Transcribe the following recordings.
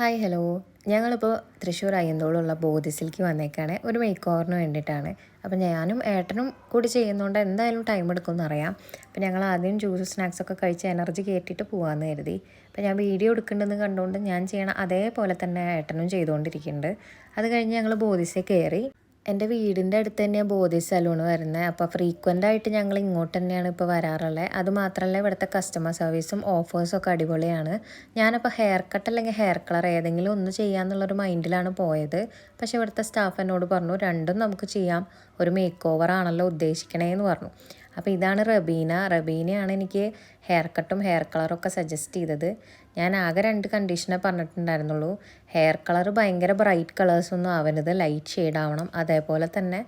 Hi hello. ഞങ്ങളിപ്പോൾ തൃശ്ശൂർ അയ്യന്തോളുള്ള ബോധിസിലേക്ക് വന്നേക്കാണ് ഒരു make ഓവറിന് വേണ്ടിയിട്ടാണ്. അപ്പോൾ ഞാനും ഏട്ടനും കൂടി ചെയ്യുന്നതുകൊണ്ട് എന്തായാലും ടൈം എടുക്കുമെന്ന് അറിയാം. അപ്പോൾ ഞങ്ങൾ ആദ്യം ജ്യൂസ് സ്നാക്സൊക്കെ കഴിച്ച് എനർജി കയറ്റിയിട്ട് പോകാമെന്ന് കരുതി. അപ്പോൾ ഞാൻ വീഡിയോ എടുക്കുന്നുണ്ടെന്ന് കണ്ടുകൊണ്ട് ഞാൻ ചെയ്യണം അതേപോലെ തന്നെ ഏട്ടനും ചെയ്തുകൊണ്ടിരിക്കുന്നുണ്ട്. അത് കഴിഞ്ഞ് ഞങ്ങൾ ബോധിസിൽ കയറി. എൻ്റെ വീടിൻ്റെ അടുത്ത് തന്നെയാണ് ബോധി സലൂൺ വരുന്നത്. അപ്പോൾ ഫ്രീക്വൻ്റ് ആയിട്ട് ഞങ്ങൾ ഇങ്ങോട്ട് തന്നെയാണ് ഇപ്പോൾ വരാറുള്ളത്. അതുമാത്രമല്ല ഇവിടുത്തെ കസ്റ്റമർ സർവീസും ഓഫേഴ്സും ഒക്കെ അടിപൊളിയാണ്. ഞാനപ്പോൾ ഹെയർ കട്ട് അല്ലെങ്കിൽ ഹെയർ കളർ ഏതെങ്കിലും ഒന്ന് ചെയ്യാമെന്നുള്ളൊരു മൈൻഡിലാണ് പോയത്. പക്ഷേ ഇവിടുത്തെ സ്റ്റാഫ് എന്നോട് പറഞ്ഞു രണ്ടും നമുക്ക് ചെയ്യാം, ഒരു മേക്ക് ഓവർ ആണല്ലോ ഉദ്ദേശിക്കണേന്ന് പറഞ്ഞു. അപ്പോൾ ഇതാണ് റബീനയാണ് എനിക്ക് ഹെയർ കട്ടും ഹെയർ കളറൊക്കെ സജസ്റ്റ് ചെയ്തത്. ഞാൻ ആകെ 2 കണ്ടീഷനേ പറഞ്ഞിട്ടുണ്ടായിരുന്നുള്ളൂ. ഹെയർ കളർ ഭയങ്കര ബ്രൈറ്റ് കളേഴ്സൊന്നും ആവരുത്, ലൈറ്റ് ഷെയ്ഡ് ആവണം. അതേപോലെ തന്നെ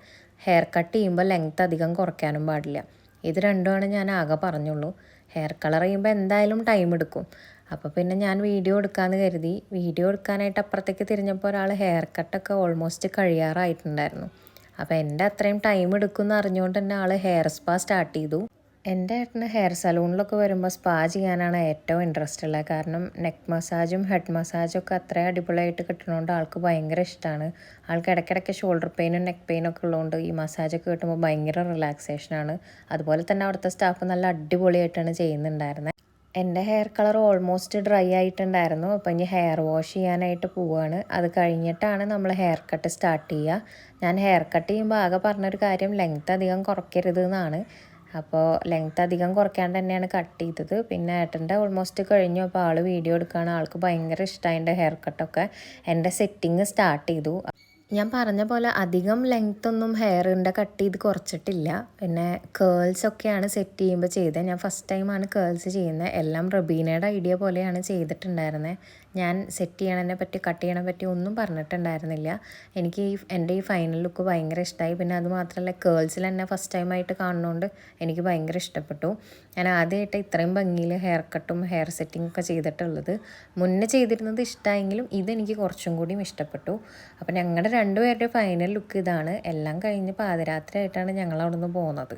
ഹെയർ കട്ട് ചെയ്യുമ്പോൾ ലെങ്ത്ത് അധികം കുറയ്ക്കാനും പാടില്ല. ഇത് രണ്ടുമാണ് ഞാൻ ആകെ പറഞ്ഞുള്ളൂ. ഹെയർ കളർ ചെയ്യുമ്പോൾ എന്തായാലും ടൈം എടുക്കും. അപ്പോൾ പിന്നെ ഞാൻ വീഡിയോ എടുക്കാമെന്ന് കരുതി. വീഡിയോ എടുക്കാനായിട്ട് അപ്പുറത്തേക്ക് തിരിഞ്ഞപ്പോൾ ഒരാൾ ഹെയർ കട്ടൊക്കെ ഓൾമോസ്റ്റ് കഴിയാറായിട്ടുണ്ടായിരുന്നു. അപ്പോൾ എൻ്റെ അത്രയും ടൈം എടുക്കുമെന്ന് അറിഞ്ഞുകൊണ്ട് തന്നെ ആൾ ഹെയർ സ്പാ സ്റ്റാർട്ട് ചെയ്തു. എൻ്റെ ഏട്ടന് ഹെയർ സലൂണിലൊക്കെ വരുമ്പോൾ സ്പാ ചെയ്യാനാണ് ഏറ്റവും ഇൻട്രസ്റ്റ് ഉള്ളത്. കാരണം നെക്ക് മസാജും ഹെഡ് മസാജും ഒക്കെ അത്രയും അടിപൊളിയായിട്ട് കിട്ടുന്നതുകൊണ്ട് ആൾക്ക് ഭയങ്കര ഇഷ്ടമാണ്. ആൾക്ക് ഇടയ്ക്കിടയ്ക്ക് ഷോൾഡർ പെയിനും നെക്ക് പെയിനും ഒക്കെ ഉള്ളതുകൊണ്ട് ഈ മസാജൊക്കെ കിട്ടുമ്പോൾ ഭയങ്കര റിലാക്സേഷനാണ്. അതുപോലെ തന്നെ അവിടുത്തെ സ്റ്റാഫ് നല്ല അടിപൊളിയായിട്ടാണ് ചെയ്യുന്നുണ്ടായിരുന്നത്. എൻ്റെ ഹെയർ കളർ ഓൾമോസ്റ്റ് ഡ്രൈ ആയിട്ടുണ്ടായിരുന്നു. അപ്പോൾ ഇനി ഹെയർ വാഷ് ചെയ്യാനായിട്ട് പോവുകയാണ്. അത് കഴിഞ്ഞിട്ടാണ് നമ്മൾ ഹെയർ കട്ട് സ്റ്റാർട്ട് ചെയ്യുക. ഞാൻ ഹെയർ കട്ട് ചെയ്യുമ്പോൾ ആകെ പറഞ്ഞൊരു കാര്യം ലെങ്ത്ത് അധികം കുറയ്ക്കരുത് എന്നാണ്. അപ്പോൾ ലെങ്ത്ത് അധികം കുറയ്ക്കാണ്ട് തന്നെയാണ് കട്ട് ചെയ്തത്. പിന്നെ ഏട്ടൻ്റെ ഓൾമോസ്റ്റ് കഴിഞ്ഞു. അപ്പോൾ ആൾ വീഡിയോ എടുക്കുകയാണ്. ആൾക്ക് ഭയങ്കര ഇഷ്ടമായി എൻ്റെ ഹെയർ കട്ടൊക്കെ. എൻ്റെ സെറ്റിങ് സ്റ്റാർട്ട് ചെയ്തു. ഞാൻ പറഞ്ഞ പോലെ അധികം ലെങ്ത്തൊന്നും ഹെയറിൻ്റെ കട്ട് ചെയ്ത് കുറച്ചിട്ടില്ല. പിന്നെ കേൾസൊക്കെയാണ് സെറ്റ് ചെയ്യുമ്പോൾ ചെയ്തത്. ഞാൻ ഫസ്റ്റ് ടൈമാണ് കേൾസ് ചെയ്യുന്നത്. എല്ലാം റബീനയുടെ ഐഡിയ പോലെയാണ് ചെയ്തിട്ടുണ്ടായിരുന്നത്. ഞാൻ സെറ്റ് ചെയ്യണതിനെ പറ്റി കട്ട് ചെയ്യണെ പറ്റി ഒന്നും പറഞ്ഞിട്ടുണ്ടായിരുന്നില്ല. എനിക്ക് എൻ്റെ ഈ ഫൈനൽ ലുക്ക് ഭയങ്കര ഇഷ്ടമായി. പിന്നെ അതുമാത്രമല്ല കേൾസിൽ തന്നെ ഫസ്റ്റ് ടൈമായിട്ട് കാണുന്നതുകൊണ്ട് എനിക്ക് ഭയങ്കര ഇഷ്ടപ്പെട്ടു. ഞാൻ ആദ്യമായിട്ട് ഇത്രയും ഭംഗിയിൽ ഹെയർ കട്ടും ഹെയർ സെറ്റിംഗ് ഒക്കെ ചെയ്തിട്ടുള്ളത്. മുന്നേ ചെയ്തിരുന്നത് ഇഷ്ടമായെങ്കിലും ഇതെനിക്ക് കുറച്ചും കൂടിയും ഇഷ്ടപ്പെട്ടു. അപ്പോൾ ഞങ്ങളുടെ 2 പേരുടെ ഫൈനൽ ലുക്ക് ഇതാണ്. എല്ലാം കഴിഞ്ഞ് പാതിരാത്രി ആയിട്ടാണ് ഞങ്ങൾ അവിടെ നിന്ന് പോകുന്നത്.